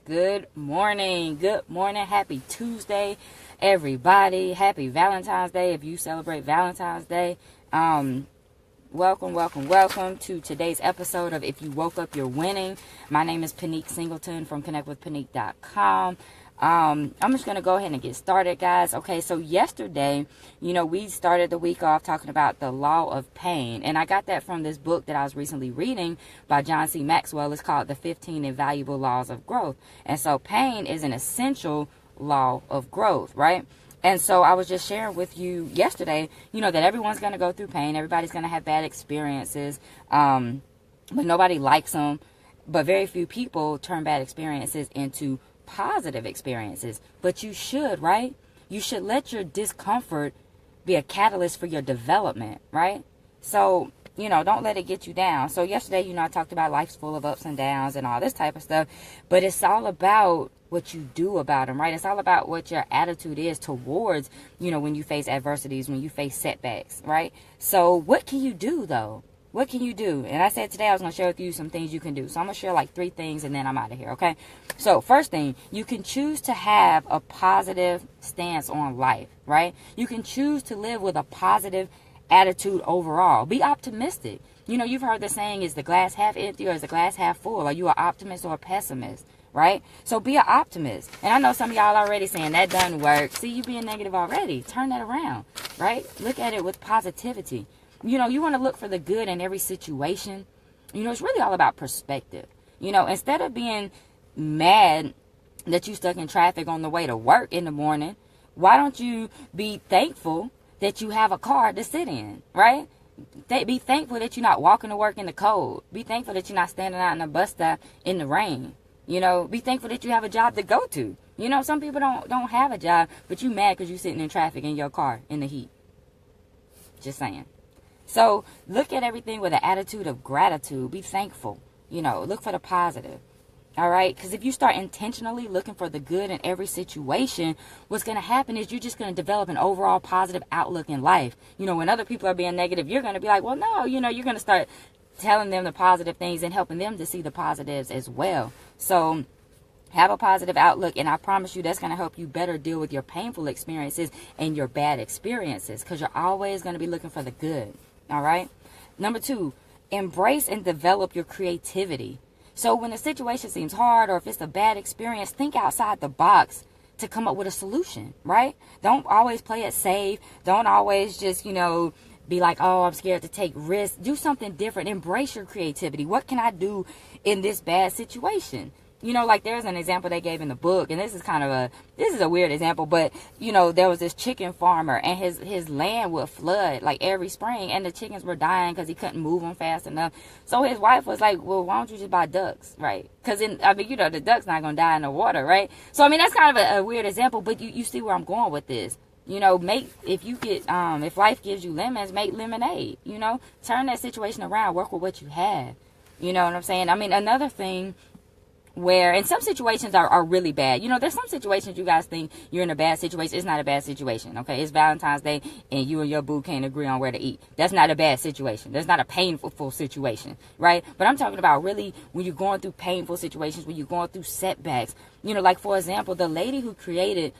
Good morning. Good morning. Happy Tuesday, everybody. Happy Valentine's Day if you celebrate Valentine's Day. Welcome to today's episode of If You Woke Up, You're Winning. My name is Pinique Singleton from connectwithpinique.com. I'm just going to go ahead and get started, guys. Okay, so yesterday, we started the week off talking about the law of pain. And I got that from this book that I was recently reading by John C. Maxwell. It's called The 15 Invaluable Laws of Growth. And so pain is an essential law of growth, right? And so I was just sharing with you yesterday, that everyone's going to go through pain. Everybody's going to have bad experiences, but nobody likes them. But very few people turn bad experiences into positive experiences. But you should, right? You should let your discomfort be a catalyst for your development, right? So, don't let it get you down. So yesterday, I talked about life's full of ups and downs and all this type of stuff. But it's all about what you do about them, right? It's all about what your attitude is towards, when you face adversities, when you face setbacks, right? So what can you do, though? What can you do? And I said today I was going to share with you some things you can do. So I'm going to share like 3 things and then I'm out of here, okay? So first thing, you can choose to have a positive stance on life, right? You can choose to live with a positive attitude overall. Be optimistic. You've heard the saying, is the glass half empty or is the glass half full? Are you an optimist or a pessimist? Right? So be an optimist. And I know some of y'all already saying that doesn't work. See, you being negative already. Turn that around, right? Look at it with positivity. You want to look for the good in every situation. It's really all about perspective. Instead of being mad that you stuck in traffic on the way to work in the morning, why don't you be thankful that you have a car to sit in, right? Be thankful that you're not walking to work in the cold. Be thankful that you're not standing out in a bus stop in the rain. Be thankful that you have a job to go to. Some people don't have a job, but you mad because you're sitting in traffic in your car in the heat. Just saying. So look at everything with an attitude of gratitude. Be thankful. Look for the positive. All right? Because if you start intentionally looking for the good in every situation, what's going to happen is you're just going to develop an overall positive outlook in life. When other people are being negative, you're going to be like, well, no, you're going to start telling them the positive things and helping them to see the positives as well. So have a positive outlook, and I promise you that's going to help you better deal with your painful experiences and your bad experiences, because you're always going to be looking for the good. All right. Number 2, embrace and develop your creativity. So when a situation seems hard or if it's a bad experience, think outside the box to come up with a solution, right? Don't always play it safe. Don't always just, be like, oh, I'm scared to take risks. Do something different. Embrace your creativity. What can I do in this bad situation? Like there's an example they gave in the book, and this is a weird example, but there was this chicken farmer, and his land would flood like every spring, and the chickens were dying because he couldn't move them fast enough. So his wife was like, well, why don't you just buy ducks, right? Because the duck's not gonna die in the water, right? So that's kind of a weird example, but you see where I'm going with this. If life gives you lemons, make lemonade. Turn that situation around, work with what you have. You know what I'm saying? Another thing where, and some situations are really bad. There's some situations you guys think you're in a bad situation. It's not a bad situation, okay? It's Valentine's Day and you and your boo can't agree on where to eat. That's not a bad situation. That's not a painful situation, right? But I'm talking about really when you're going through painful situations, when you're going through setbacks. Like, for example, the lady who created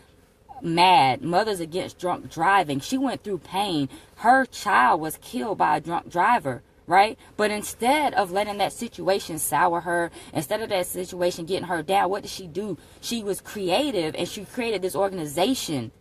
MAD, Mothers Against Drunk Driving, she went through pain. Her child was killed by a drunk driver, right? But instead of letting that situation sour her, instead of that situation getting her down, what did she do? She was creative, and she created this organization.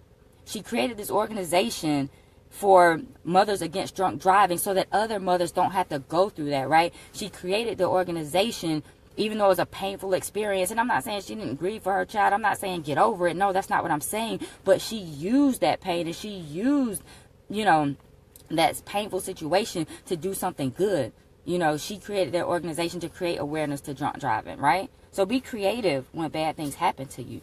She created this organization for Mothers Against Drunk Driving so that other mothers don't have to go through that, right? She created the organization even though it was a painful experience. And I'm not saying she didn't grieve for her child. I'm not saying get over it. No, that's not what I'm saying. But she used that pain, and she used, that painful situation to do something good. She created that organization to create awareness to drunk driving, right? So be creative when bad things happen to you.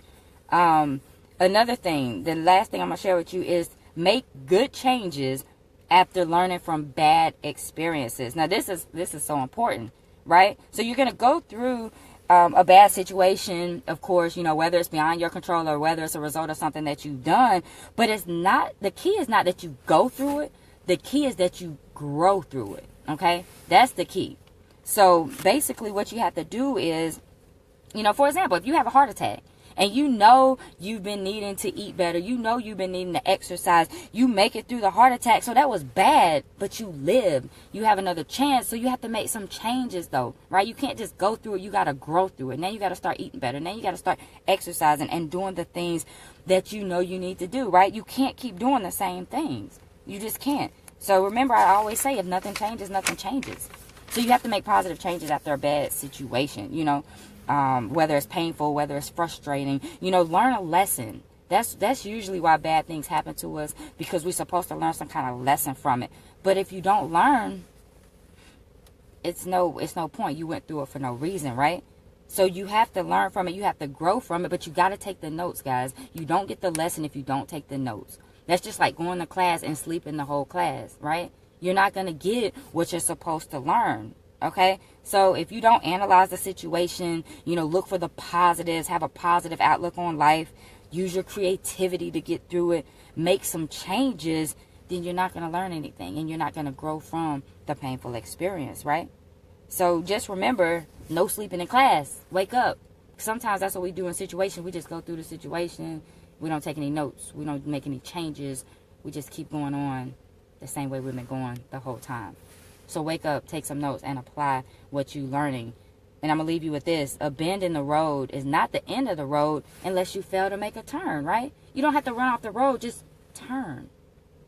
Another thing, the last thing I'm going to share with you is make good changes after learning from bad experiences. Now, this is so important, right? So you're going to go through a bad situation, of course, whether it's beyond your control or whether it's a result of something that you've done. But the key is not that you go through it. The key is that you grow through it. Okay, that's the key. So basically what you have to do is You know, for example, if you have a heart attack and you know you've been needing to eat better, you know you've been needing to exercise, you make it through the heart attack, so that was bad, but you lived. You have another chance, so you have to make some changes though, right? You can't just go through it, you got to grow through it. Now you got to start eating better. Now you got to start exercising and doing the things that you know you need to do, right? You can't keep doing the same things. You just can't. So remember, I always say, if nothing changes, nothing changes. So you have to make positive changes after a bad situation, you know. Whether it's painful, whether it's frustrating, you know, learn a lesson. That's usually why bad things happen to us, because we're supposed to learn some kind of lesson from it. But if you don't learn, it's no point. You went through it for no reason, right? So you have to learn from it. You have to grow from it, but you got to take the notes, guys. You don't get the lesson if you don't take the notes. That's just like going to class and sleeping the whole class, right? You're not going to get what you're supposed to learn. Okay, so if you don't analyze the situation, you know, look for the positives, have a positive outlook on life, use your creativity to get through it, make some changes, then you're not going to learn anything and you're not going to grow from the painful experience, right? So just remember, no sleeping in class. Wake up. Sometimes that's what we do in situations. We just go through the situation. We don't take any notes. We don't make any changes. We just keep going on the same way we've been going the whole time. So wake up, take some notes, and apply what you're learning. And I'm going to leave you with this. A bend in the road is not the end of the road unless you fail to make a turn, right? You don't have to run off the road, just turn.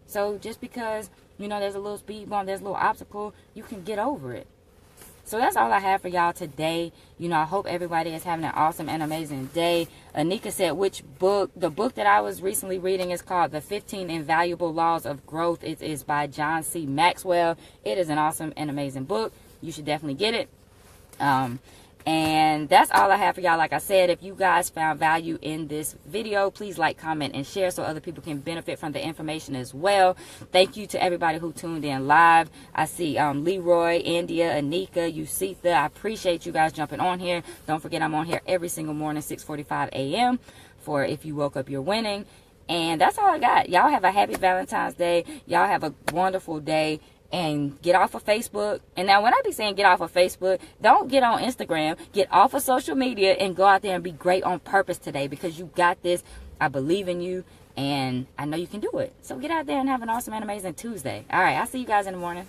So just because, you know, there's a little speed bump, there's a little obstacle, you can get over it. So that's all I have for y'all today. You know, I hope everybody is having an awesome and amazing day. Anika said, which book? The book that I was recently reading is called The 15 Invaluable Laws of Growth. It is by John C. Maxwell. It is an awesome and amazing book. You should definitely get it. And that's all I have for y'all. Like I said, if you guys found value in this video, please like, comment, and share so other people can benefit from the information as well. Thank you to everybody who tuned in live. I see Leroy, India, Anika, Yusitha. I appreciate you guys jumping on here. Don't forget, I'm on here every single morning, 6:45 a.m. for If You Woke Up, You're Winning. And that's all I got. Y'all have a happy Valentine's Day. Y'all have a wonderful day. And get off of Facebook. And now when I be saying get off of Facebook, don't get on Instagram. Get off of social media and go out there and be great on purpose today, because you got this. I believe in you and I know you can do it. So get out there and have an awesome and amazing Tuesday. All right, I'll see you guys in the morning.